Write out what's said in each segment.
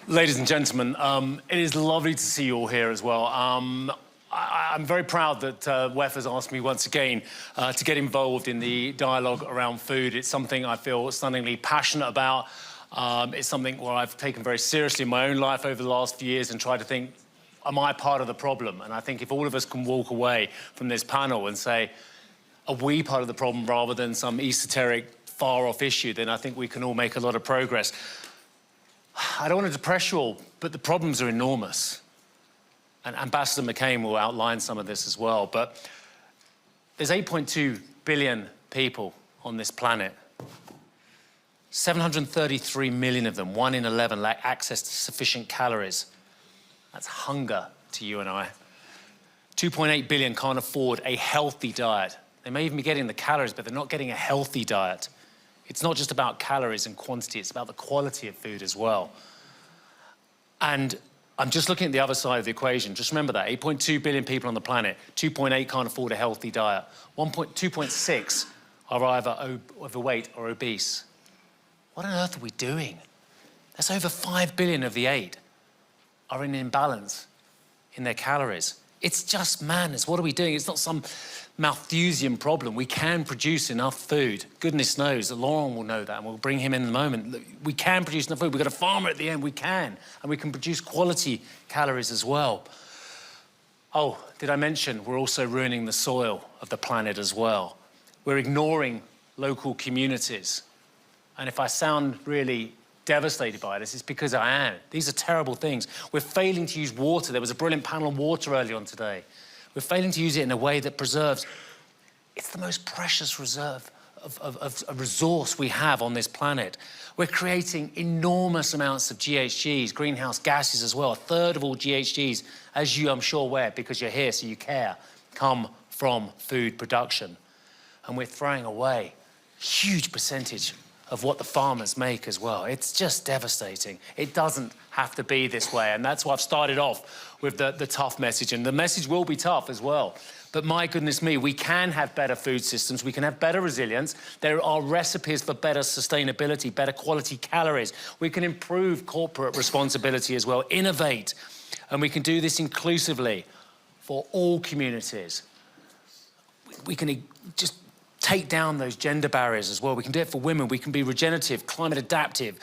Ladies and gentlemen, it is lovely to see you all here as well. I'm very proud that WEF has asked me once again to get involved in the dialogue around food. It's something I feel stunningly passionate about. It's something where I've taken very seriously in my own life over the last few years and tried to think, am I part of the problem? And I think if all of us can walk away from this panel and say, are we part of the problem rather than some esoteric, far-off issue, then I think we can all make a lot of progress. I don't want to depress you all, but the problems are enormous. And Ambassador McCain will outline some of this as well. But there's 8.2 billion people on this planet. 733 million of them, 1 in 11, lack access to sufficient calories. That's hunger to you and I. 2.8 billion can't afford a healthy diet. They may even be getting the calories, but they're not getting a healthy diet. It's not just about calories and quantity, it's about the quality of food as well. And I'm just looking at the other side of the equation. Just remember that, 8.2 billion people on the planet, 2.8 can't afford a healthy diet. 2.6 are either overweight or obese. What on earth are we doing? That's over 5 billion of the 8 are in imbalance in their calories. It's just madness. What are we doing? It's not some Malthusian problem. We can produce enough food. Goodness knows that Laurent will know that, and we'll bring him in a moment. We can produce enough food. We've got a farmer at the end. We can. And we can produce quality calories as well. Oh, did I mention we're also ruining the soil of the planet as well? We're ignoring local communities. And if I sound really devastated by this, it's because I am. These are terrible things. We're failing to use water. There was a brilliant panel on water earlier on today. We're failing to use it in a way that preserves. It's the most precious reserve of a resource we have on this planet. We're creating enormous amounts of GHGs, greenhouse gases as well. A third of all GHGs, as you, I'm sure, aware, because you're here, so you care, come from food production. And we're throwing away a huge percentage of what the farmers make as well. It's just devastating. It doesn't have to be this way, and that's why I've started off with the tough message, and the message will be tough as well. But my goodness me, we can have better food systems, we can have better resilience, there are recipes for better sustainability, better quality calories, we can improve corporate responsibility as well, innovate, and we can do this inclusively for all communities. We can just take down those gender barriers as well. We can do it for women. We can be regenerative, climate adaptive,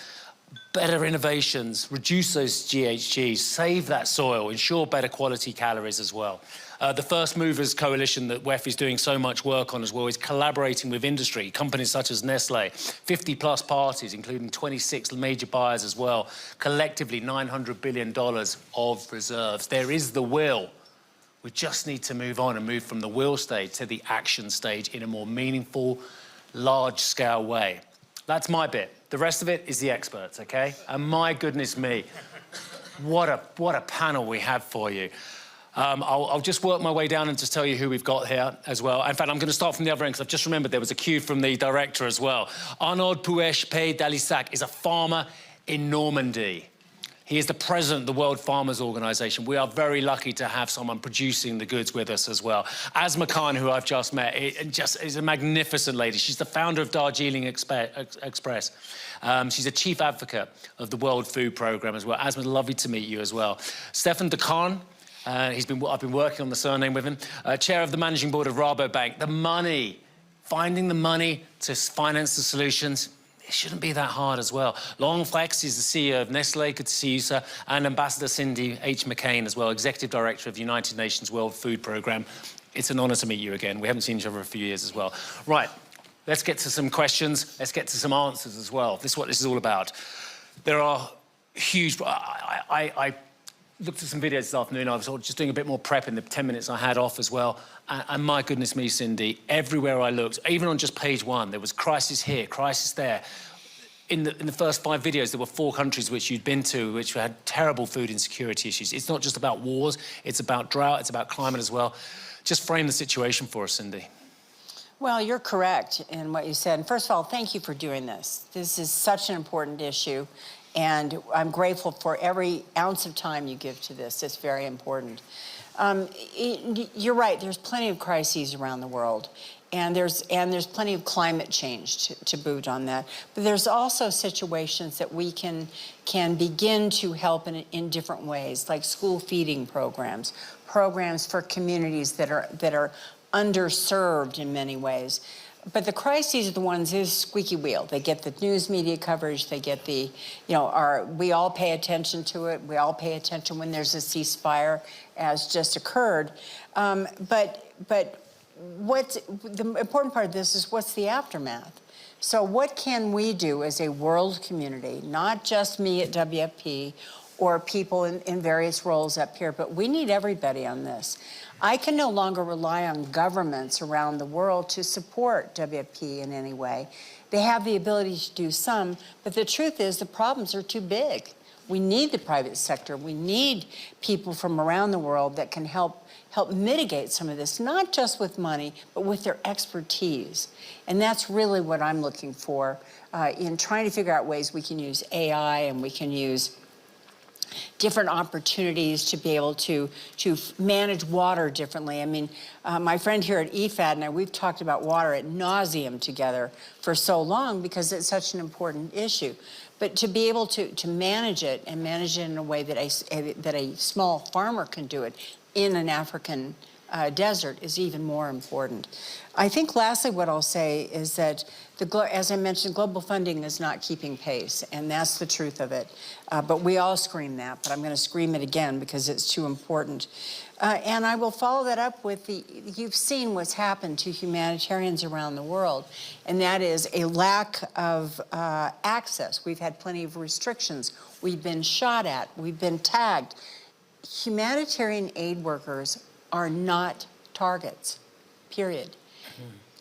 better innovations, reduce those GHGs, save that soil, ensure better quality calories as well. The First Movers Coalition that WEF is doing so much work on as well is collaborating with industry, companies such as Nestle, 50+ parties, including 26 major buyers as well, collectively $900 billion of reserves. There is the will. We just need to move on and move from the will stage to the action stage in a more meaningful, large-scale way. That's my bit. The rest of it is the experts, okay? And my goodness me, what a panel we have for you. I'll just work my way down and just tell you who we've got here as well. In fact, I'm going to start from the other end because I've just remembered there was a cue from the director as well. Arnaud Pouech-Pay-Dalissac is a farmer in Normandy. He is the president of the World Farmers Organization. We are very lucky to have someone producing the goods with us as well. Asma Khan, who I've just met, is a magnificent lady. She's the founder of Darjeeling Express. She's a chief advocate of the World Food Programme as well. Asma, lovely to meet you as well. Stefan de Khan, I've been working on the surname with him, chair of the managing board of Rabobank. The money, finding the money to finance the solutions, it shouldn't be that hard as well. Laurent Flex is the CEO of Nestle, good to see you, sir, and Ambassador Cindy H. McCain as well, Executive Director of the United Nations World Food Programme. It's an honour to meet you again. We haven't seen each other for a few years as well. Right, let's get to some questions. Let's get to some answers as well. This is what this is all about. There are huge... I looked at some videos this afternoon. I was just doing a bit more prep in the 10 minutes I had off as well. And my goodness me, Cindy, everywhere I looked, even on just page 1, there was crisis here, crisis there. In the first 5 videos, there were 4 countries which you'd been to, which had terrible food insecurity issues. It's not just about wars, it's about drought, it's about climate as well. Just frame the situation for us, Cindy. Well, you're correct in what you said. And first of all, thank you for doing this. This is such an important issue. And I'm grateful for every ounce of time you give to this. It's very important. You're right, there's plenty of crises around the world. And there's plenty of climate change to boot on that. But there's also situations that we can begin to help in different ways, like school feeding programs for communities that are underserved in many ways. But the crises are the ones is squeaky wheel. They get the news media coverage. They get the, we all pay attention to it. We all pay attention when there's a ceasefire, as just occurred. But what's the important part of this is what's the aftermath? So what can we do as a world community, not just me at WFP or people in various roles up here, but we need everybody on this. I can no longer rely on governments around the world to support WFP in any way. They have the ability to do some, but the truth is the problems are too big. We need the private sector. We need people from around the world that can help mitigate some of this, not just with money, but with their expertise. And that's really what I'm looking for in trying to figure out ways we can use AI and we can use different opportunities to be able to manage water differently. I mean, my friend here at EFAD and I, we've talked about water ad nauseum together for so long because it's such an important issue. But to be able to manage it and manage it in a way that a small farmer can do it in an African desert is even more important. I think lastly what I'll say is that, as I mentioned, global funding is not keeping pace, and that's the truth of it. But we all scream that, but I'm going to scream it again because it's too important. And I will follow that up with you've seen what's happened to humanitarians around the world, and that is a lack of access. We've had plenty of restrictions. We've been shot at. We've been tagged. Humanitarian aid workers are not targets, period.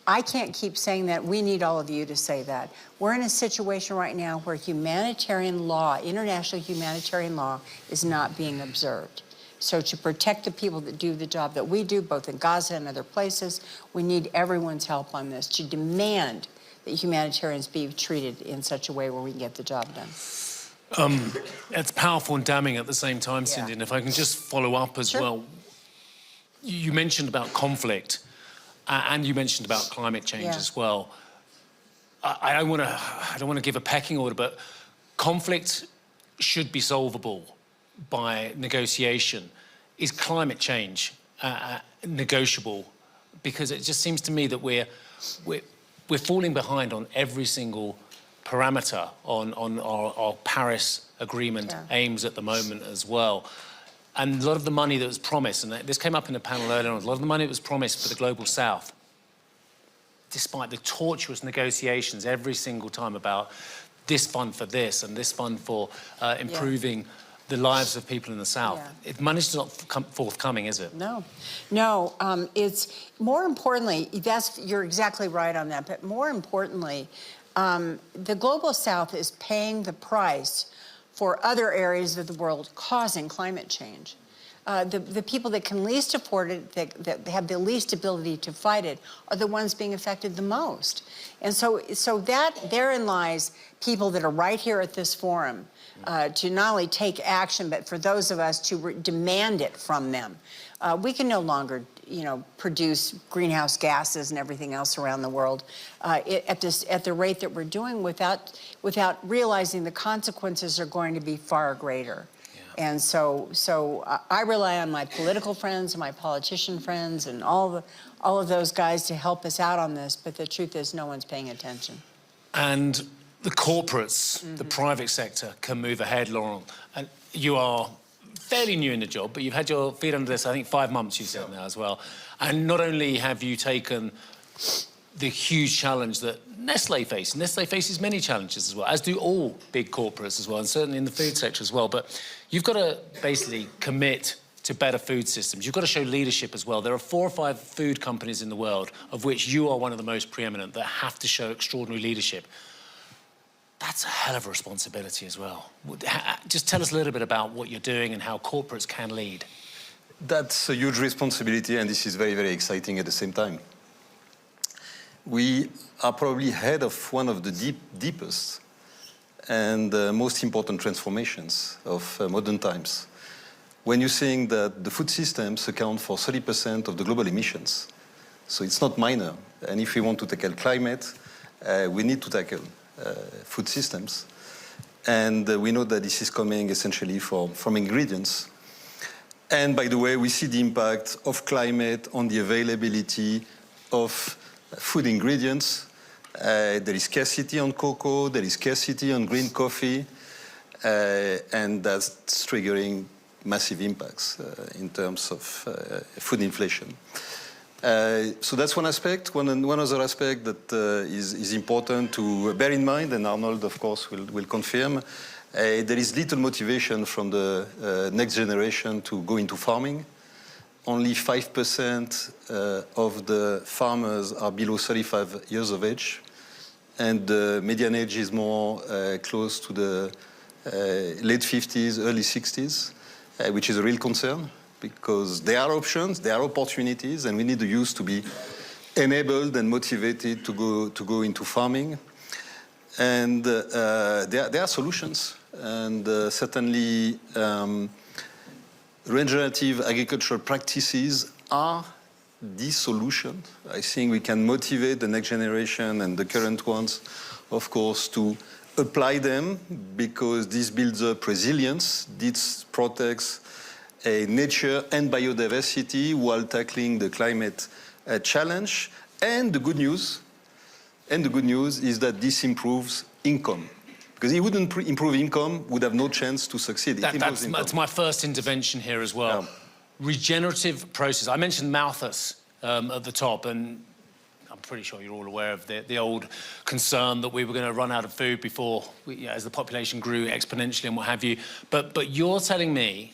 I can't keep saying that. We need all of you to say that. We're in a situation right now where humanitarian law, international humanitarian law, is not being observed. So to protect the people that do the job that we do, both in Gaza and other places, we need everyone's help on this to demand that humanitarians be treated in such a way where we can get the job done. It's powerful and damning at the same time, Cindy, and if I can just follow up as well. You mentioned about conflict, and you mentioned about climate change as well. I don't want to give a pecking order, but conflict should be solvable by negotiation. Is climate change negotiable? Because it just seems to me that we're falling behind on every single parameter on our Paris Agreement aims at the moment as well. And a lot of the money that was promised, and this came up in the panel earlier on, a lot of the money that was promised for the Global South, despite the tortuous negotiations every single time about this fund for this and this fund for improving the lives of people in the South. Money's not forthcoming, is it? No. It's more importantly, you're exactly right on that, but more importantly, the Global South is paying the price for other areas of the world causing climate change. The people that can least afford it, that have the least ability to fight it, are the ones being affected the most. And so therein lies people that are right here at this forum to not only take action, but for those of us to demand it from them. We can no longer, produce greenhouse gases and everything else around the world at the rate that we're doing without realizing the consequences are going to be far greater. And so I rely on my political friends and my politician friends and all of those guys to help us out on this. But the truth is, no one's paying attention. And the corporates, the private sector, can move ahead, Laurel. And you are fairly new in the job, but you've had your feet under this, I think, 5 months, you said now as well. And not only have you taken the huge challenge that Nestle faces many challenges as well, as do all big corporates as well, and certainly in the food sector as well. But you've got to basically commit to better food systems. You've got to show leadership as well. There are 4 or 5 food companies in the world, of which you are one of the most preeminent, that have to show extraordinary leadership. That's a hell of a responsibility as well. Just tell us a little bit about what you're doing and how corporates can lead. That's a huge responsibility, and this is very, very exciting at the same time. We are probably ahead of one of the deepest and most important transformations of modern times. When you're saying that the food systems account for 30% of the global emissions, So it's not minor. And if we want to tackle climate, we need to tackle food systems. And we know that this is coming essentially from ingredients. And by the way, we see the impact of climate on the availability of food ingredients. There is scarcity on cocoa, there is scarcity on green coffee, and that's triggering massive impacts in terms of food inflation. So that's one aspect. One other aspect that is important to bear in mind, and Arnold, of course, will confirm, there is little motivation from the next generation to go into farming. Only 5% of the farmers are below 35 years of age, and the median age is more close to the late 50s, early 60s, which is a real concern, because there are options, there are opportunities, and we need the youth to be enabled and motivated to go into farming. And there are solutions, and certainly regenerative agricultural practices are the solution. I think we can motivate the next generation and the current ones, of course, to apply them, because this builds up resilience, this protects nature and biodiversity while tackling the climate challenge. And the good news is that this improves income. Because it wouldn't improve income, would have no chance to succeed. That's my first intervention here as well. Yeah. Regenerative process. I mentioned Malthus at the top, and I'm pretty sure you're all aware of the old concern that we were going to run out of food before, as the population grew exponentially and what have you. But you're telling me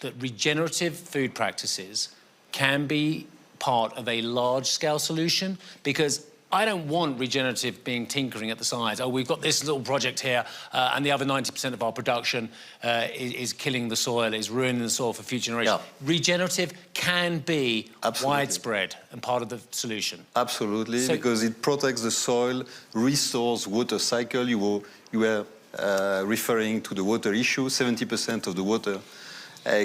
that regenerative food practices can be part of a large-scale solution? Because I don't want regenerative being tinkering at the sides. Oh, we've got this little project here, and the other 90% of our production is killing the soil, is ruining the soil for future generations. Yeah. Regenerative can be widespread and part of the solution. Absolutely, so, because it protects the soil, restores water cycle. You were referring to the water issue. 70% of the water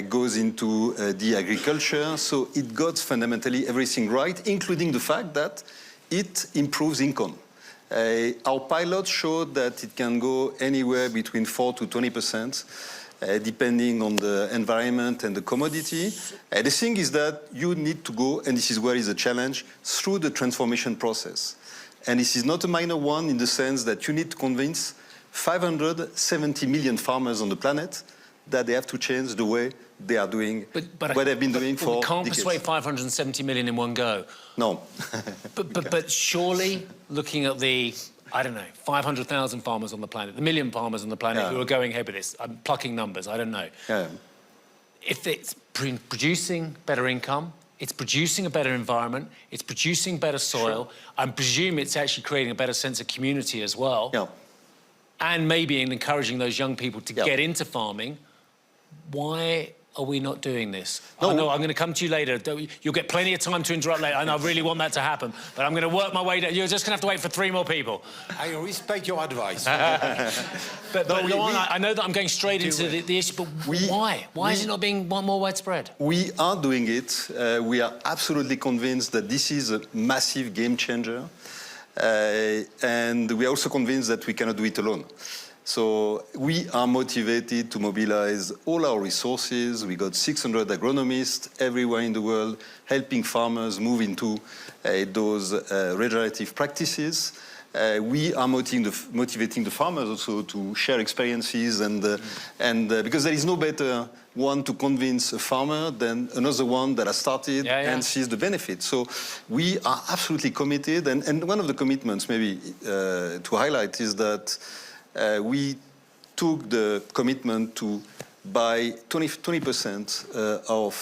goes into the agriculture. So it got fundamentally everything right, including the fact that it improves income. Our pilots showed that it can go anywhere between 4 to 20%, depending on the environment and the commodity. The thing is that you need to go, and this is where is a challenge, through the transformation process. And this is not a minor one, in the sense that you need to convince 570 million farmers on the planet that they have to change the way they are doing what they've been doing for decades. We can't persuade 570 million in one go. No. but surely, looking at the, I don't know, 500,000 farmers on the planet, the million farmers on the planet who are going ahead with this, I'm plucking numbers, I don't know. Yeah. If it's producing better income, it's producing a better environment, it's producing better soil, sure. I presume it's actually creating a better sense of community as well. Yeah. And maybe encouraging those young people to get into farming. Why are we not doing this? No, I'm going to come to you later. You'll get plenty of time to interrupt later, and I really want that to happen. But I'm going to work my way down. You're just going to have to wait for 3 more people. I respect your advice. I know that I'm going straight into the issue, but why? Why is it not being more widespread? We are doing it. We are absolutely convinced that this is a massive game changer. And we are also convinced that we cannot do it alone. So we are motivated to mobilize all our resources. We got 600 agronomists everywhere in the world helping farmers move into those regenerative practices. We are motivating the farmers also to share experiences, and because there is no better one to convince a farmer than another one that has started and sees the benefit. So we are absolutely committed, and one of the commitments maybe to highlight is that we took the commitment to buy 20% of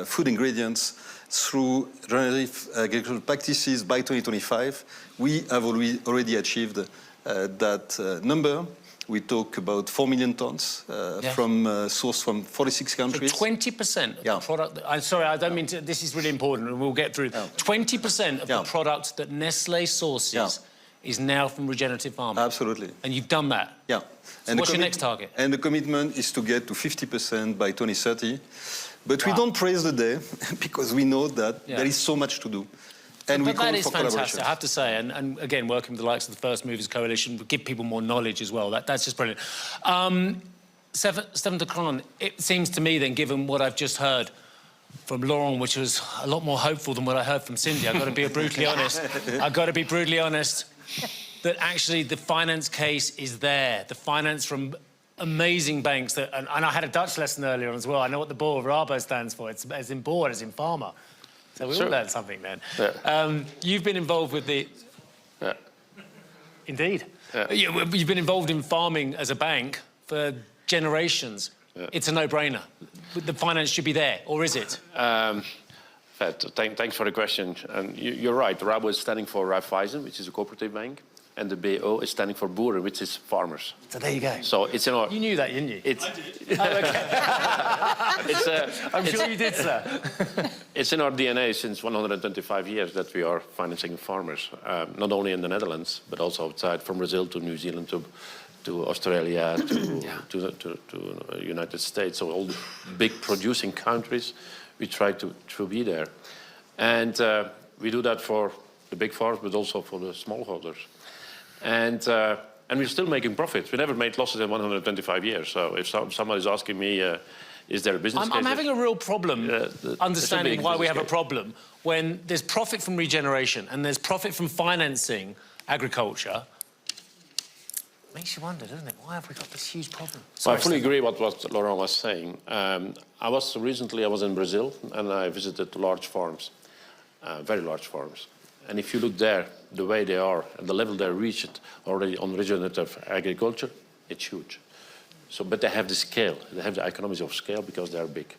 food ingredients through regenerative agricultural practices by 2025. We have already achieved that number. We talk about 4 million tons sourced from 46 countries. So 20% of the product... I'm sorry, I don't mean to... This is really important, and we'll get through. 20% of the product that Nestle sources is now from regenerative farming. Absolutely. And you've done that. Yeah. So and what's your next target? And the commitment is to get to 50% by 2030. But we don't praise the day, because we know that there is so much to do. And we But call that is for fantastic, collaboration. I have to say. And again, working with the likes of the First Movers Coalition, give people more knowledge as well. That's just brilliant. Stephen de Craan, it seems to me then, given what I've just heard from Laurent, which was a lot more hopeful than what I heard from Cindy, I've got to be brutally honest. I've got to be brutally honest that actually the finance case is there. The finance from amazing banks that, and I had a Dutch lesson earlier on as well. I know what the board of Rabo stands for. It's as in board as in farmer. So we all learned something then. Yeah. You've been involved with the... Yeah. Indeed. Yeah. You've been involved in farming as a bank for generations. Yeah. It's a no-brainer. The finance should be there, or is it? Thanks for the question. And you're right. Rabo is standing for Raiffeisen, which is a cooperative bank, and the BO is standing for Boeren, which is farmers. So there you go. So it's in our. You knew that, didn't you? It's. I'm sure you did, sir. It's in our DNA since 125 years that we are financing farmers, not only in the Netherlands but also outside, from Brazil to New Zealand to Australia to the United States. So all the big producing countries, we try to be there, and we do that for the big farms, but also for the smallholders. And we're still making profits. We never made losses in 125 years. So if somebody's asking me, is there a business case? I'm having a real problem understanding why we have a case. problem when there's profit from regeneration and there's profit from financing agriculture. Makes you wonder, doesn't it? Why have we got this huge problem? So I fully agree with what Laurent was saying. I was in Brazil and I visited large farms, very large farms. And if you look there, the way they are and the level they reached already on regenerative agriculture, it's huge. So, but they have the scale, they have the economies of scale because they are big.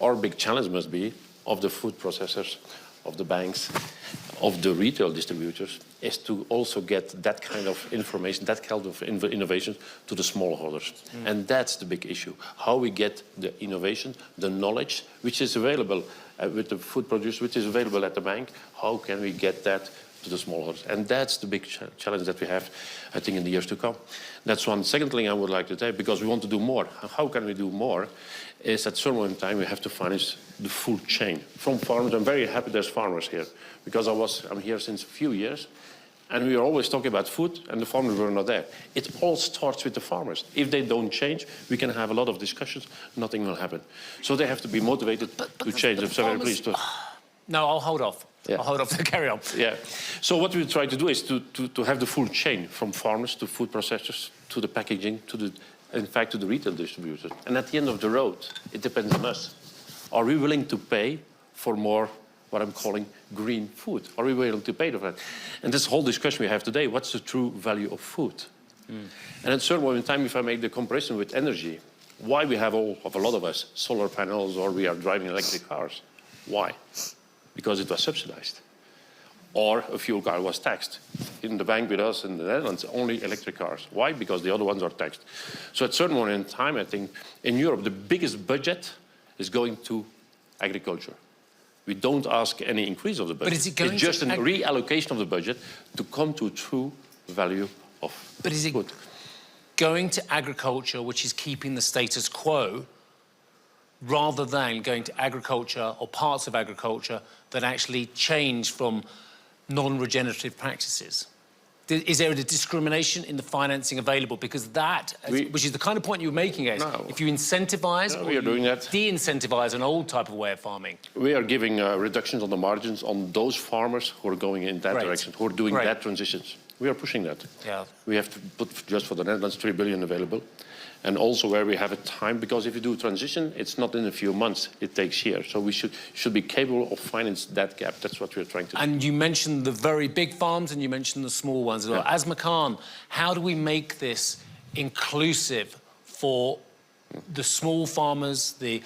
Our big challenge must be of the food processors, of the banks, of the retail distributors, is to also get that kind of information, that kind of innovation to the smallholders. And that's the big issue. How we get the innovation, the knowledge, which is available with the food producer, which is available at the bank, how can we get that to the smallholders? And that's the big challenge that we have, I think, in the years to come. That's one. Second thing I would like to say, because we want to do more. How can we do more? Is at some point in time we have to finance the full chain from farmers. I'm very happy there's farmers here, because I'm here since a few years, and we are always talking about food, and the farmers were not there. It all starts with the farmers. If they don't change, we can have a lot of discussions, nothing will happen. So they have to be motivated to change. I'm so very pleased to... No, I'll hold off. Yeah. I'll hold off to carry on. Yeah. So what we try to do is to have the full chain, from farmers to food processors to the packaging to the, in fact, to the retail distributors. And at the end of the road, it depends on us. Are we willing to pay for more, what I'm calling green food? Are we willing to pay for that? And this whole discussion we have today, what's the true value of food? And at a certain moment in time, if I make the comparison with energy, why we have a lot of us solar panels or we are driving electric cars? Why? Because it was subsidized. Or a fuel car was taxed. In the bank with us in the Netherlands, only electric cars. Why? Because the other ones are taxed. So at a certain moment in time, I think, in Europe, the biggest budget is going to agriculture. We don't ask any increase of the budget. But is it going it's just to a reallocation of the budget to come to true value of food. But is it going to agriculture, which is keeping the status quo, rather than going to agriculture or parts of agriculture that actually change from non-regenerative practices? Is there a discrimination in the financing available? Because that, which is the kind of point you were making, Ace, if you incentivize or we are doing that. de-incentivize an old type of way of farming. We are giving reductions on the margins on those farmers who are going in that direction, who are doing that transitions. We are pushing that. Yeah. We have to put, just for the Netherlands, 3 billion available. And also where we have a time, because if you do transition, it's not in a few months, it takes years. So we should be capable of financing that gap. That's what we're trying to do. And you mentioned the very big farms and you mentioned the small ones as well. Yeah. As Makan, how do we make this inclusive for the small farmers, the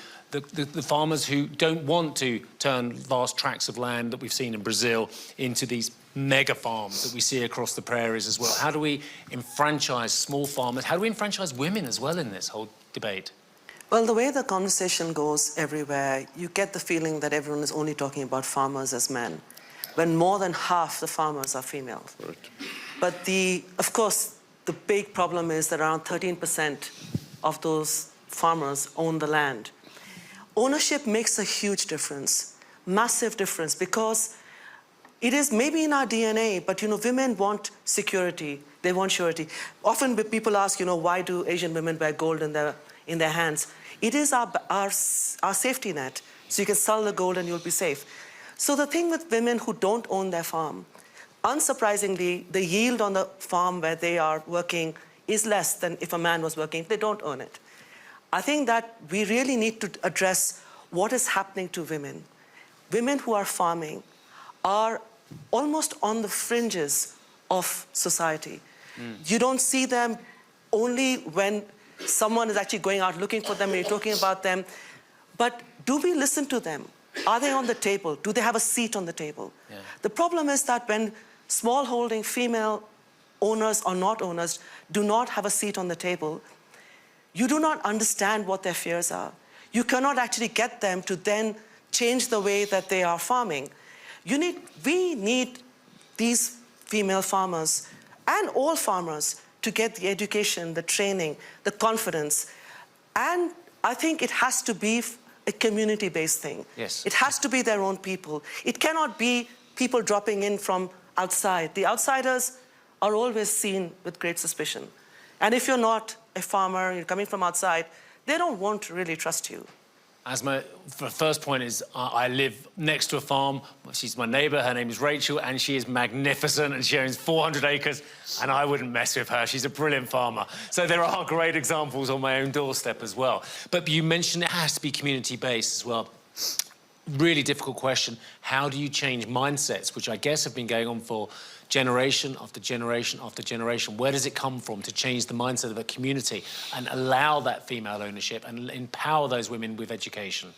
farmers who don't want to turn vast tracts of land that we've seen in Brazil into these mega farms that we see across the prairies as well? How do we enfranchise small farmers? How do we enfranchise women as well in this whole debate? Well, the way the conversation goes everywhere, you get the feeling that everyone is only talking about farmers as men, when more than half the farmers are female. Right. But of course, the big problem is that around 13% of those farmers own the land. Ownership makes a huge difference, massive difference, because It is maybe in our DNA, but women want security. They want surety. Often people ask, why do Asian women wear gold in their hands? It is our safety net. So you can sell the gold and you'll be safe. So the thing with women who don't own their farm, unsurprisingly, the yield on the farm where they are working is less than if a man was working, if they don't own it. I think that we really need to address what is happening to women. Women who are farming are almost on the fringes of society. You don't see them only when someone is actually going out looking for them and you're talking about them. But do we listen to them? Are they on the table? Do they have a seat on the table? Yeah. The problem is that when small-holding female owners or not owners do not have a seat on the table, you do not understand what their fears are. You cannot actually get them to then change the way that they are farming. We need these female farmers and all farmers to get the education, the training, the confidence. And I think it has to be a community-based thing. Yes. It has to be their own people. It cannot be people dropping in from outside. The outsiders are always seen with great suspicion. And if you're not a farmer, you're coming from outside, they don't want to really trust you. As my first point is, I live next to a farm. She's my neighbour. Her name is Rachel, and she is magnificent, and she owns 400 acres, and I wouldn't mess with her. She's a brilliant farmer. So there are great examples on my own doorstep as well. But you mentioned it has to be community-based as well. Really difficult question. How do you change mindsets, which I guess have been going on for generation after generation after generation? Where does it come from to change the mindset of a community and allow that female ownership and empower those women with education?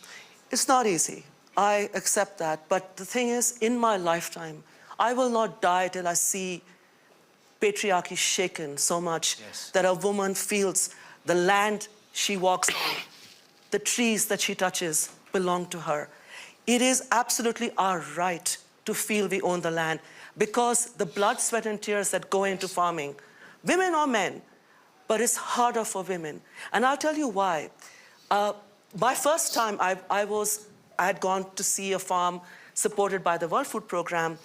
It's not easy. I accept that. But the thing is, in my lifetime, I will not die till I see patriarchy shaken so much that a woman feels the land she walks on, the trees that she touches belong to her. It is absolutely our right to feel we own the land, because the blood, sweat, and tears that go into farming, women or men, but it's harder for women. And I'll tell you why. My first time, I had gone to see a farm supported by the World Food Programme.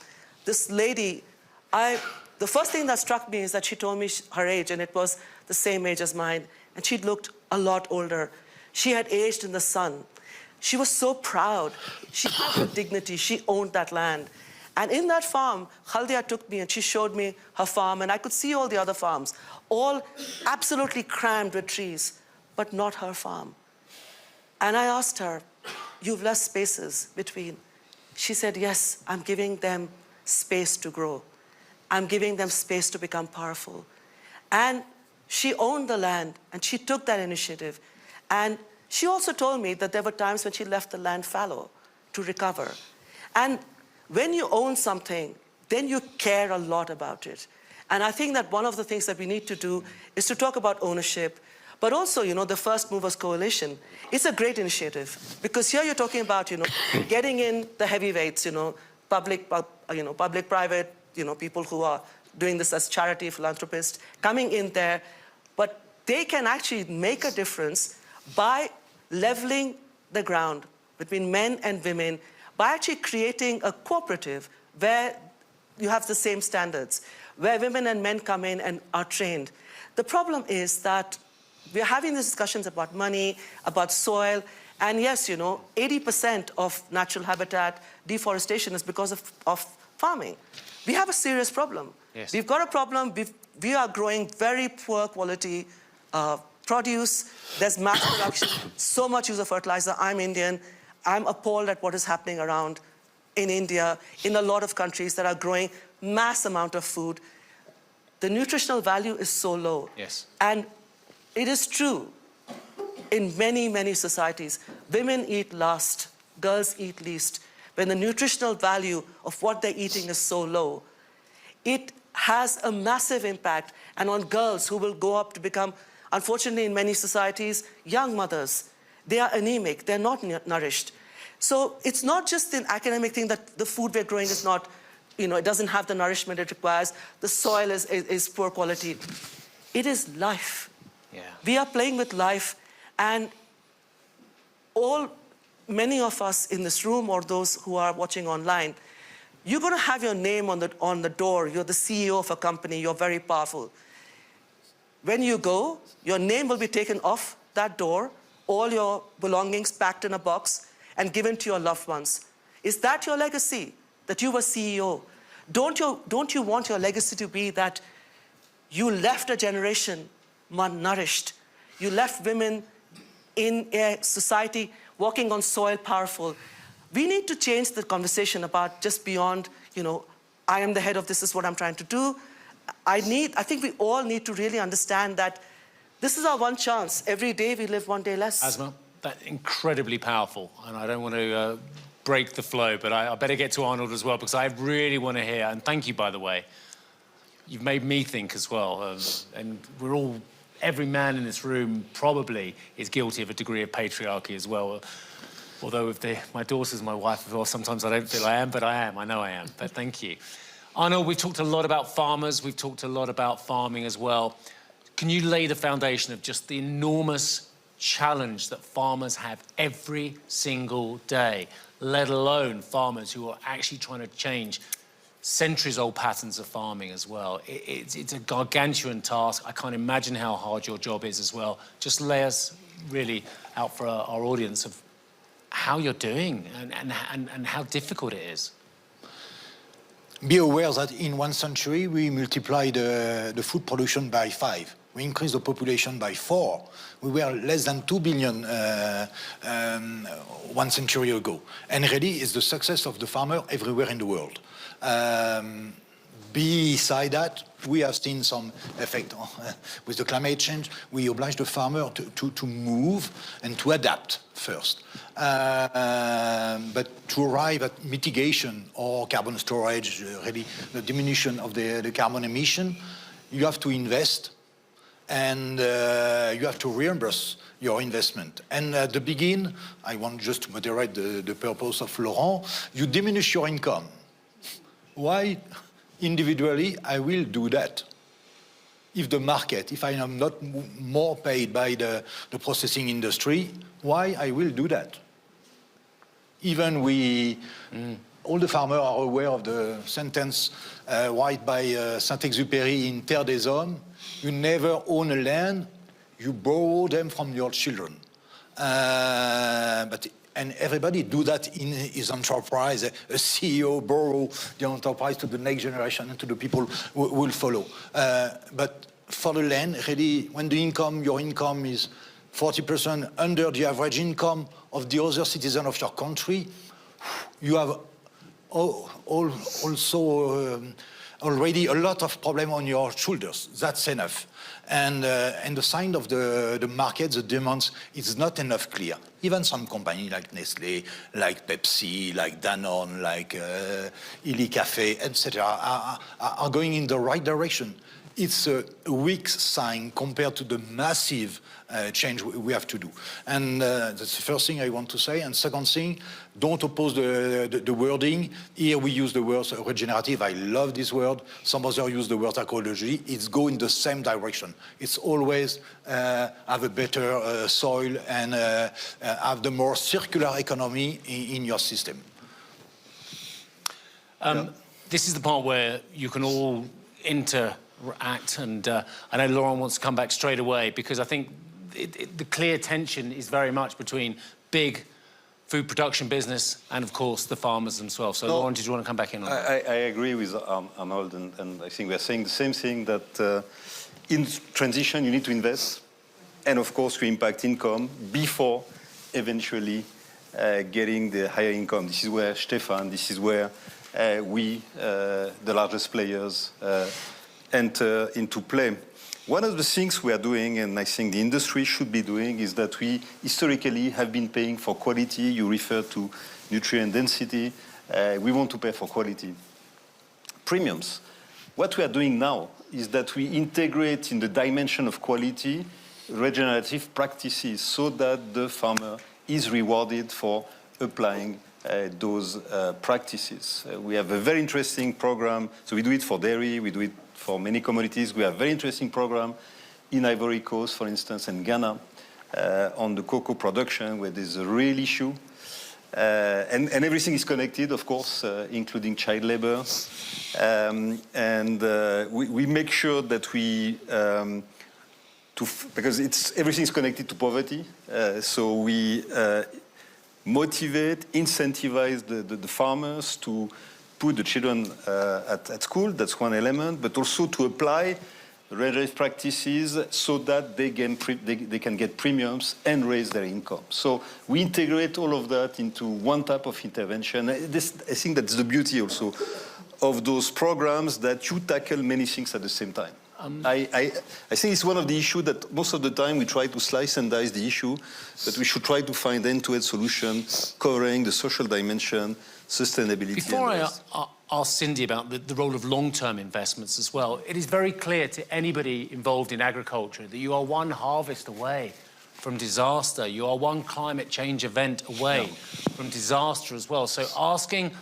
This lady, the first thing that struck me is that she told me her age, and it was the same age as mine, and she looked a lot older. She had aged in the sun. She was so proud. She had her dignity. She owned that land. And in that farm, Khaldia took me and she showed me her farm, and I could see all the other farms, all absolutely crammed with trees, but not her farm. And I asked her, you've left spaces between. She said, yes, I'm giving them space to grow. I'm giving them space to become powerful. And she owned the land, and she took that initiative. And she also told me that there were times when she left the land fallow to recover. And when you own something, then you care a lot about it. And I think that one of the things that we need to do is to talk about ownership, but also, the First Movers Coalition. It's a great initiative, because here you're talking about, getting in the heavyweights, public-private, people who are doing this as charity philanthropists, coming in there, but they can actually make a difference by leveling the ground between men and women, by actually creating a cooperative where you have the same standards, where women and men come in and are trained. The problem is that we're having these discussions about money, about soil, and yes, 80% of natural habitat deforestation is because of farming. We have a serious problem. Yes. We've got a problem. We are growing very poor quality produce. There's mass production, so much use of fertilizer. I'm Indian. I'm appalled at what is happening around in India, in a lot of countries that are growing mass amount of food. The nutritional value is so low. Yes. And it is true in many, many societies. Women eat last, girls eat least. When the nutritional value of what they're eating is so low, it has a massive impact. And on girls who will go up to become, unfortunately in many societies, young mothers. They are anemic, they're not nourished. So it's not just an academic thing that the food we're growing is not, it doesn't have the nourishment it requires, the soil is poor quality. It is life. Yeah. We are playing with life, and many of us in this room or those who are watching online, you're going to have your name on the door. You're the CEO of a company. You're very powerful. When you go, your name will be taken off that door, all your belongings packed in a box and given to your loved ones. Is that your legacy, that you were CEO? Don't you want your legacy to be that you left a generation malnourished? You left women in a society walking on soil powerful. We need to change the conversation about just beyond, I am the head of this is what I'm trying to do. I think we all need to really understand that this is our one chance. Every day we live one day less. Asma, that's incredibly powerful, and I don't want to break the flow, but I better get to Arnold as well, because I really want to hear, and thank you, by the way. You've made me think as well, and every man in this room probably is guilty of a degree of patriarchy as well. Although if my daughter's my wife as well, sometimes I don't feel I am, but I am. I know I am, but thank you. Arnold, we've talked a lot about farmers. We've talked a lot about farming as well. Can you lay the foundation of just the enormous challenge that farmers have every single day, let alone farmers who are actually trying to change centuries-old patterns of farming as well? It's a gargantuan task. I can't imagine how hard your job is as well. Just lay us really out for our audience of how you're doing and how difficult it is. Be aware that in 1 century, we multiplied the food production by 5. We increased the population by 4. We were less than 2 billion 1 century ago. And really, it's the success of the farmer everywhere in the world. Beside that, we have seen some effect with the climate change. We oblige the farmer to move and to adapt first. But to arrive at mitigation or carbon storage, really the diminution of the carbon emission, you have to invest and you have to reimburse your investment. And at the beginning, I want just to moderate the purpose of Laurent, you diminish your income. Why? Individually, I will do that. If the market, if I am not more paid by the processing industry, why I will do that? Even all the farmers are aware of the sentence written by Saint-Exupéry in Terre des Hommes, you never own a land, you borrow them from your children. And everybody do that in his enterprise. A CEO borrow the enterprise to the next generation and to the people who will follow. But for the land, really, when your income is 40% under the average income of the other citizen of your country, you have also already a lot of problem on your shoulders. That's enough. And the sign of the market, the demands, is not enough clear. Even some companies like Nestlé, like Pepsi, like Danone, like Illy Café, etc., are going in the right direction. It's a weak sign compared to the massive change we have to do. And that's the first thing I want to say. And second thing, don't oppose the wording. Here we use the word regenerative. I love this word. Some others use the word ecology. It's go in the same direction. It's always have a better soil and have the more circular economy in your system. This is the part where you can all interact, and I know Laurent wants to come back straight away, because I think the clear tension is very much between big food production business and, of course, the farmers themselves. So, Laurent, did you want to come back in on that? I agree with Arnold, and I think we're saying the same thing, that in transition you need to invest, and of course you impact income before eventually getting the higher income. This is where Stefan, this is where we, the largest players, enter into play. One of the things we are doing, and I think the industry should be doing, is that we historically have been paying for quality. You refer to nutrient density. We want to pay for quality. Premiums. What we are doing now is that we integrate in the dimension of quality regenerative practices so that the farmer is rewarded for applying those practices. We have a very interesting program. So we do it for dairy, we do it for many commodities. We have a very interesting program in Ivory Coast, for instance, and Ghana, on the cocoa production, where there's a real issue. And everything is connected, of course, including child labor. We make sure that we, because everything is connected to poverty, so we motivate, incentivize the farmers to put the children at school. That's one element, but also to apply raise practices so that they can get premiums and raise their income. So we integrate all of that into one type of intervention. I think that's the beauty also of those programs, that you tackle many things at the same time. I think it's one of the issues that most of the time we try to slice and dice the issue, but we should try to find end-to-end solution covering the social dimension, sustainability. Before I ask Cindy about the role of long-term investments as well, it is very clear to anybody involved in agriculture that you are one harvest away from disaster. You are one climate change event away from disaster as well. So asking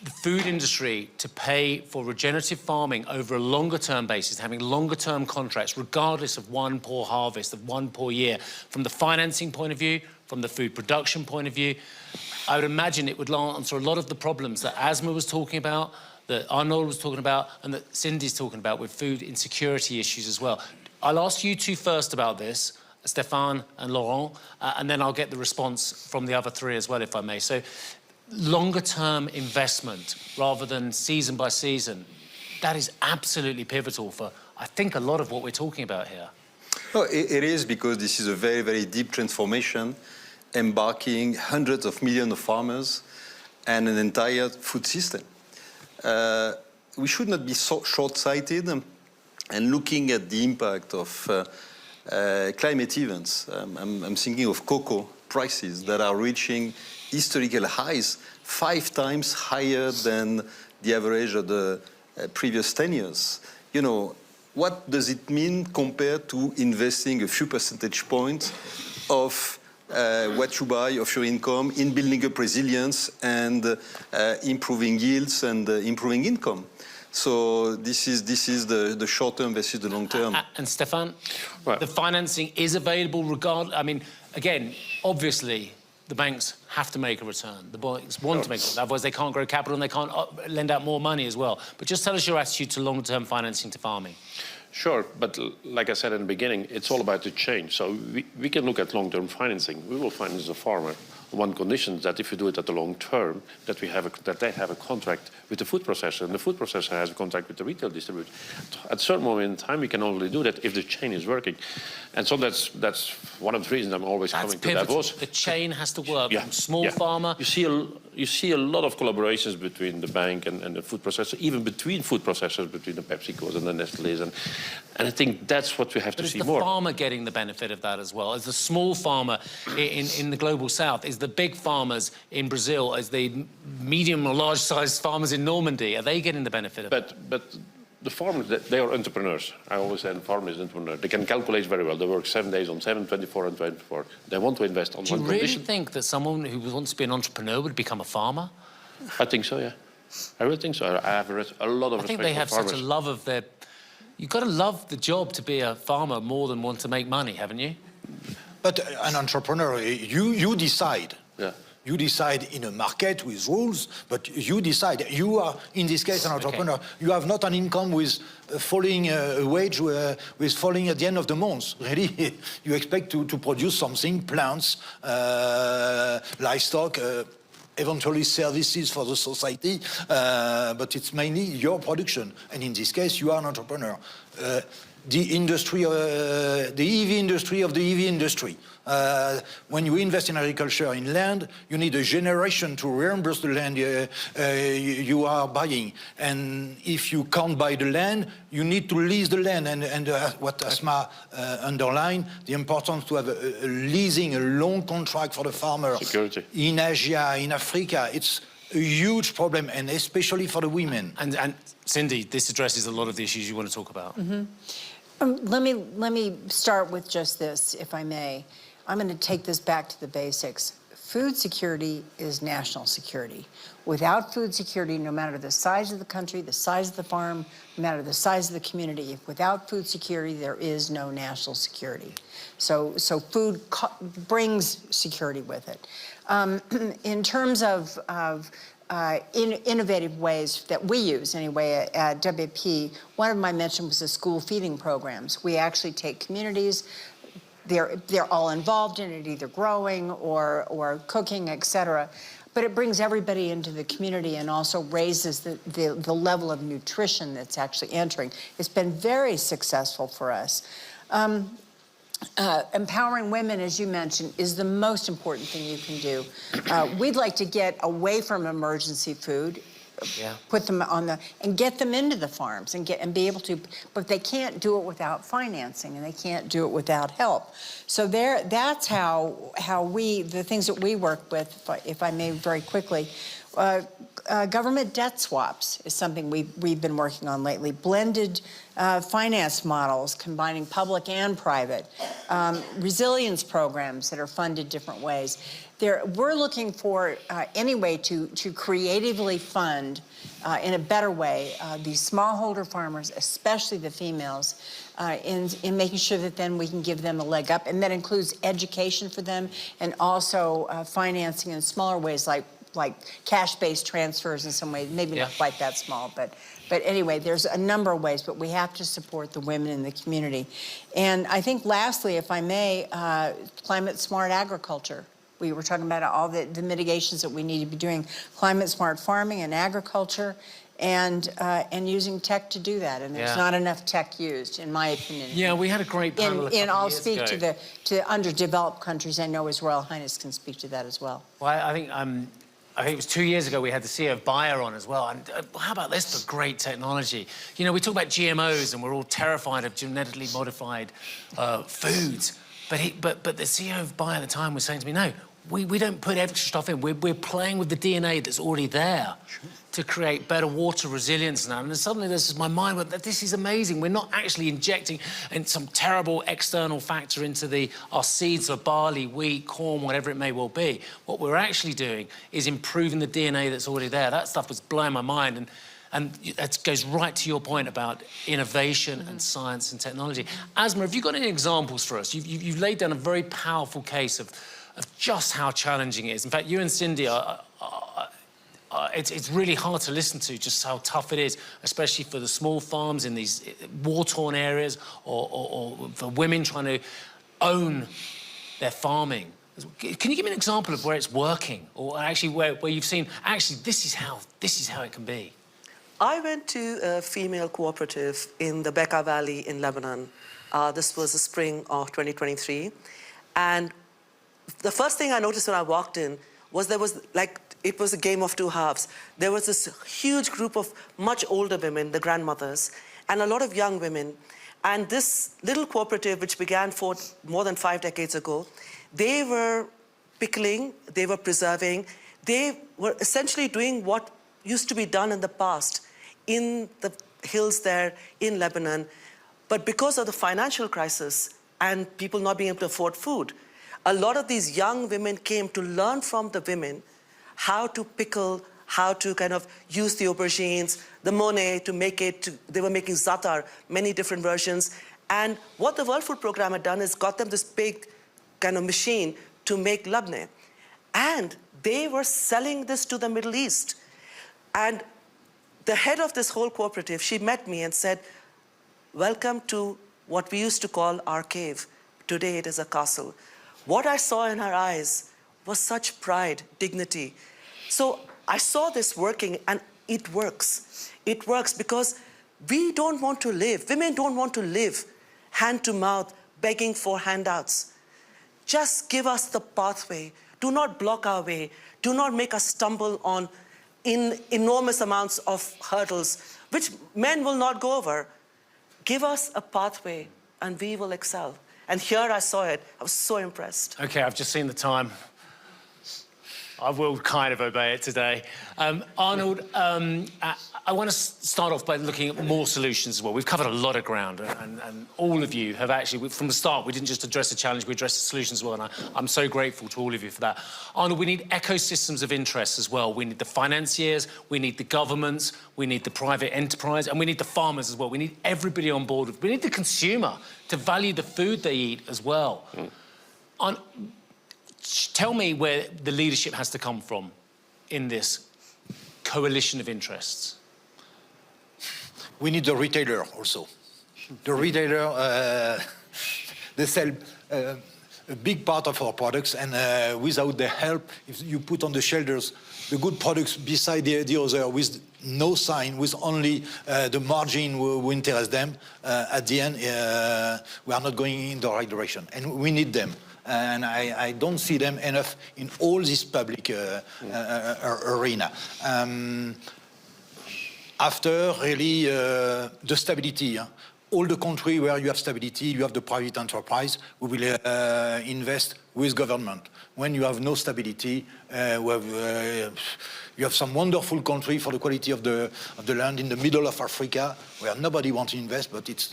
the food industry to pay for regenerative farming over a longer-term basis, having longer-term contracts, regardless of one poor harvest, of one poor year, from the financing point of view, from the food production point of view, I would imagine it would answer a lot of the problems that Asma was talking about, that Arnold was talking about, and that Cindy's talking about with food insecurity issues as well. I'll ask you two first about this, Stéphane and Laurent, and then I'll get the response from the other three as well, if I may. So, longer-term investment rather than season by season, that is absolutely pivotal for, I think, a lot of what we're talking about here. Oh, it is, because this is a very, very deep transformation, embarking hundreds of millions of farmers and an entire food system. We should not be so short-sighted and looking at the impact of climate events. I'm thinking of cocoa prices that are reaching historical highs, 5 times higher than the average of the previous 10 years. You know, what does it mean compared to investing a few percentage points of what you buy, of your income, in building up resilience and improving yields and improving income? So this is the short term versus the long term. And Stéphane, Well, the financing is available I mean, again, obviously, the banks have to make a return. The banks want to make it, otherwise they can't grow capital and they can't lend out more money as well. But just tell us your attitude to long-term financing to farming. Sure, but like I said in the beginning, it's all about the change. So we can look at long-term financing. We will finance a farmer on one condition, that if you do it at the long term, that they have a contract with the food processor, and the food processor has a contract with the retail distributor. At a certain moment in time, we can only do that if the chain is working. And so that's one of the reasons I'm always coming to Davos. The chain has to work from small Yeah. farmer. You see a lot of collaborations between the bank and the food processor, even between food processors, between the PepsiCos and the Nestle's, and I think that's what we have to see more. Is the farmer getting the benefit of that as well? As the small farmer in the global south, is the big farmers in Brazil, as the medium or large-sized farmers in Normandy, are they getting the benefit of that? But the farmers, they are entrepreneurs. I always say the farmer is an entrepreneur. They can calculate very well. They work 7 days on 7, 24 and 24. They want to invest on one condition. Do you really think that someone who wants to be an entrepreneur would become a farmer? I think so, yeah. I really think so. I have read a lot of respect for farmers. I think they have such a love of their... You've got to love the job to be a farmer more than want to make money, haven't you? But an entrepreneur, you decide. Yeah. You decide in a market with rules, but you decide. You are, in this case, an entrepreneur. Okay. You have not an income with falling a wage with falling at the end of the month. Really, you expect to produce something, plants, livestock, eventually services for the society, but it's mainly your production. And in this case, you are an entrepreneur. The industry, the EV industry of the EV industry. When you invest in agriculture, in land, you need a generation to reimburse the land you are buying. And if you can't buy the land, you need to lease the land. And what Asma underlined, the importance to have a leasing, a long contract for the farmer. Security. In Asia, in Africa, it's a huge problem, and especially for the women. And Cindy, this addresses a lot of the issues you want to talk about. Mm-hmm. Let me start with just this, if I may. I'm going to take this back to the basics. Food security is national security. Without food security, no matter the size of the country, the size of the farm, no matter the size of the community, if without food security, there is no national security. So food brings security with it. In terms of innovative ways that we use, anyway, at WP, one of my mentions was the school feeding programs. We actually take communities. They're all involved in it, either growing or cooking, et cetera. But it brings everybody into the community and also raises the level of nutrition that's actually entering. It's been very successful for us. Empowering women, as you mentioned, is the most important thing you can do. We'd like to get away from emergency food, put them on and get them into the farms and be able to, but they can't do it without financing and they can't do it without help. So that's how the things that we work with, if I may very quickly, government debt swaps is something we've been working on lately. Blended finance models combining public and private. Resilience programs that are funded different ways. We're looking for any way to creatively fund in a better way these smallholder farmers, especially the females, in making sure that then we can give them a leg up. And that includes education for them and also financing in smaller ways like cash-based transfers in some ways, maybe not quite that small, but anyway, there's a number of ways, but we have to support the women in the community. And I think lastly, if I may, climate-smart agriculture. We were talking about all the mitigations that we need to be doing, climate-smart farming and agriculture, and using tech to do that. And there's not enough tech used, in my opinion. Yeah, we had a great panel And I'll speak ago. to underdeveloped countries. I know His Royal Highness can speak to that as well. Well, I think it was 2 years ago we had the CEO of Bayer on as well. And how about this for great technology? You know, we talk about GMOs and we're all terrified of genetically modified foods. But the CEO of Bayer at the time was saying to me, no, we don't put extra stuff in. We're playing with the DNA that's already there to create better water resilience now. And then suddenly my mind went, this is amazing. We're not actually injecting some terrible external factor into our seeds of barley, wheat, corn, whatever it may well be. What we're actually doing is improving the DNA that's already there. That stuff was blowing my mind. And that goes right to your point about innovation and science and technology. Asma, have you got any examples for us? You've laid down a very powerful case of just how challenging it is. In fact, you and Cindy it's really hard to listen to just how tough it is, especially for the small farms in these war-torn areas or for women trying to own their farming. Can you give me an example of where it's working or actually where you've seen, actually, this is how it can be? I went to a female cooperative in the Bekaa Valley in Lebanon. This was the spring of 2023. And the first thing I noticed when I walked in was it was a game of two halves. There was this huge group of much older women, the grandmothers, and a lot of young women. And this little cooperative, which began more than 5 decades ago, they were pickling, they were preserving, they were essentially doing what used to be done in the past in the hills there in Lebanon. But because of the financial crisis and people not being able to afford food, a lot of these young women came to learn from the women how to pickle, how to kind of use the aubergines, the monet to make it, they were making za'atar, many different versions. And what the World Food Programme had done is got them this big kind of machine to make labneh. And they were selling this to the Middle East. And the head of this whole cooperative, she met me and said, welcome to what we used to call our cave. Today it is a castle. What I saw in her eyes was such pride, dignity. So I saw this working, and it works. It works because we don't want to live, women don't want to live hand to mouth, begging for handouts. Just give us the pathway. Do not block our way. Do not make us stumble on enormous amounts of hurdles, which men will not go over. Give us a pathway, and we will excel. And here I saw it. I was so impressed. Okay, I've just seen the time. I will kind of obey it today. Arnold, I want to start off by looking at more solutions as well. We've covered a lot of ground, and all of you have actually, from the start, we didn't just address the challenge, we addressed the solutions as well, and I'm so grateful to all of you for that. Arnold, we need ecosystems of interest as well. We need the financiers, we need the governments, we need the private enterprise, and we need the farmers as well. We need everybody on board. We need the consumer to value the food they eat as well. Tell me where the leadership has to come from in this coalition of interests. We need the retailer also. The retailer, they sell a big part of our products, and without their help, if you put on the shelters the good products beside the other with no sign, with only the margin who interest them, at the end, we are not going in the right direction. And we need them. And I don't see them enough in all this public arena. After, really, the stability. All the country where you have stability, you have the private enterprise, we will invest with government. When you have no stability, you have some wonderful country for the quality of the land in the middle of Africa, where nobody wants to invest, but it's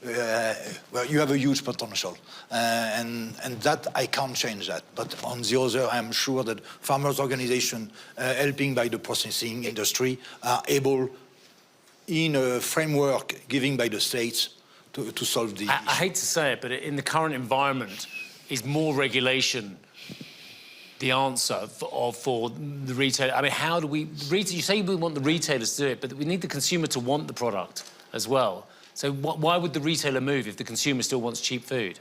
where you have a huge potential. And that, I can't change that. But on the other, I'm sure that farmers' organizations, helping by the processing industry, are able, in a framework given by the states, to solve the issue. I hate to say it, but in the current environment, is more regulation the answer for the retailer? I mean, how do we... You say we want the retailers to do it, but we need the consumer to want the product as well. So why would the retailer move if the consumer still wants cheap food?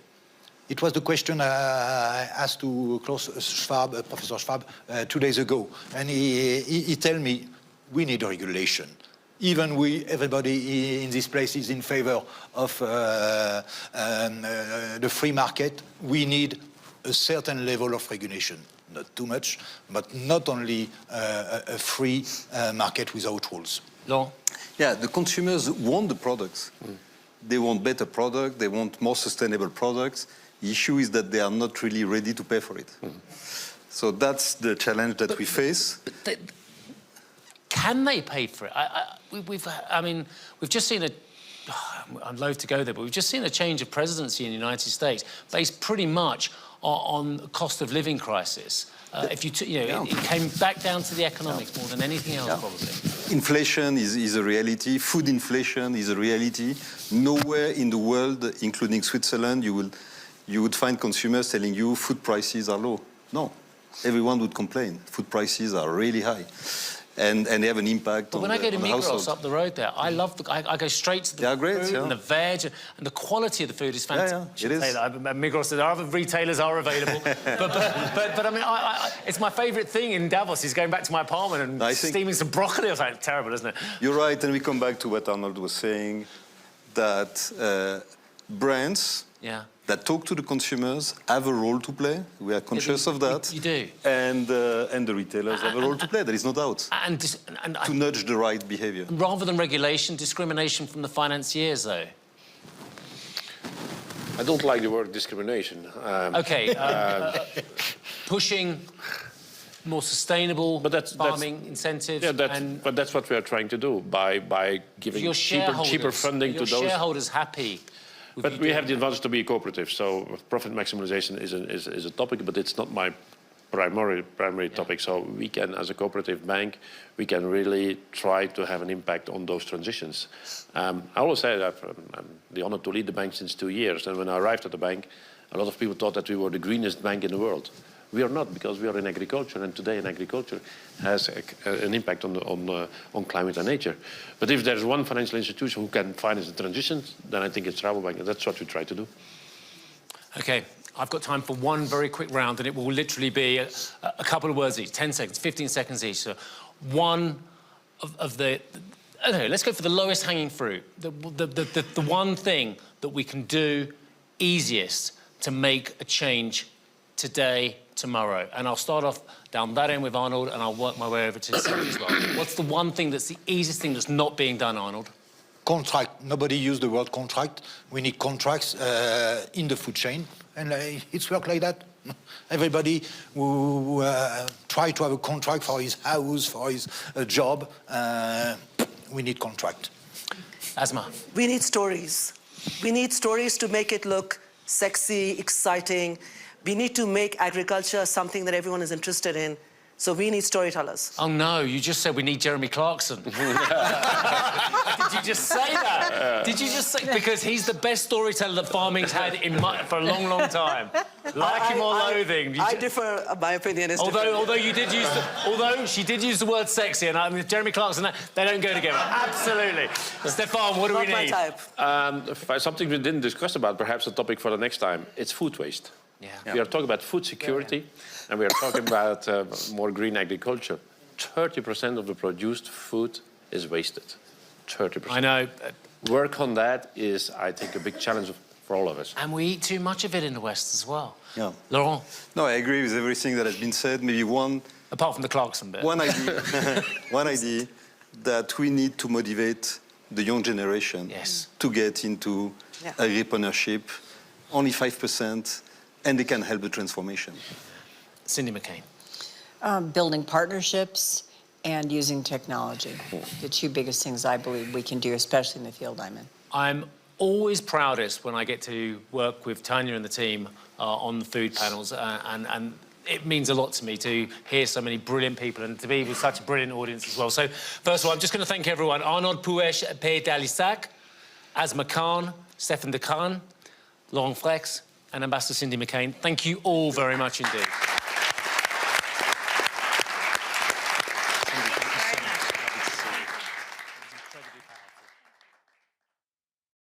It was the question I asked to Klaus Schwab, Professor Schwab, 2 days ago. And he told me, we need regulation. Even everybody in this place is in favor of the free market, we need a certain level of regulation. Not too much, but not only a free market without rules. Laurent? Yeah, the consumers want the products. They want better products, they want more sustainable products. The issue is that they are not really ready to pay for it. So that's the challenge that we face. Can they pay for it? I mean, we've just seen I'm loath to go there, but we've just seen a change of presidency in the United States based pretty much on the cost of living crisis. It came back down to the economics more than anything else, probably. Inflation is a reality. Food inflation is a reality. Nowhere in the world, including Switzerland, you would find consumers telling you food prices are low. No, everyone would complain. Food prices are really high. And they have an impact on the household. But when I go to Migros up the road there, I love I go straight to the food and the veg, and the quality of the food is fantastic. Yeah, it is. Migros, there are other retailers are available, but I mean, it's my favourite thing in Davos is going back to my apartment and steaming some broccoli. I was like, terrible, isn't it? You're right, and we come back to what Arnold was saying, that brands that talk to the consumers have a role to play. We are conscious of that. You do. And the retailers have a role to play, there is no doubt, to nudge the right behaviour. Rather than regulation, discrimination from the financiers, though? I don't like the word discrimination. Pushing more sustainable farming incentives. Yeah, but that's what we are trying to do by giving cheaper funding to those. Your shareholders happy. But we have the advantage to be a cooperative, so profit maximization is a topic, but it's not my primary topic. So we can, as a cooperative bank, we can really try to have an impact on those transitions. I always say that I'm the honor to lead the bank since 2 years, and when I arrived at the bank, a lot of people thought that we were the greenest bank in the world. We are not, because we are in agriculture, and today in agriculture has an impact on climate and nature. But if there's one financial institution who can finance the transitions, then I think it's Rabobank, and that's what we try to do. Okay, I've got time for one very quick round, and it will literally be a couple of words each, 10 seconds, 15 seconds each. So one of the, I don't know, let's go for the lowest hanging fruit, the one thing that we can do easiest to make a change today, tomorrow. And I'll start off down that end with Arnold, and I'll work my way over to Sally as well. What's the one thing that's the easiest thing that's not being done, Arnold? contract. Nobody used the word contract. We need contracts in the food chain, and it's work like that. Everybody who try to have a contract for his house, for his job, we need contract. Asma. We need stories. We need stories to make it look sexy, exciting. We need to make agriculture something that everyone is interested in. So we need storytellers. Oh no, you just said we need Jeremy Clarkson. Did you just say that? Did you just say, because he's the best storyteller that farming's had for a long, long time. Like him or loathing. I differ, my opinion is although she did use the word sexy, and Jeremy Clarkson, they don't go together. Absolutely. Stefan, what do we need? Not my type. Something we didn't discuss about, perhaps a topic for the next time, it's food waste. Yeah. We are talking about food security, and we are talking about more green agriculture. 30% of the produced food is wasted. 30%. I know. Work on that is, I think, a big challenge for all of us. And we eat too much of it in the West as well. Yeah. Laurent? No, I agree with everything that has been said. Maybe Apart from the Clarkson bit. one idea that we need to motivate the young generation to get into agripreneurship. Only 5%, and they can help the transformation. Cindy McCain. Building partnerships and using technology. The two biggest things I believe we can do, especially in the field I'm in. I'm always proudest when I get to work with Tanya and the team on the food panels, and it means a lot to me to hear so many brilliant people and to be with such a brilliant audience as well. So, first of all, I'm just going to thank everyone. Arnaud Pouesh, P. Dalissac, Asma Khan, Stefan de Khan, Laurent Flex, and Ambassador Cindy McCain. Thank you all very much indeed. Thank you so much.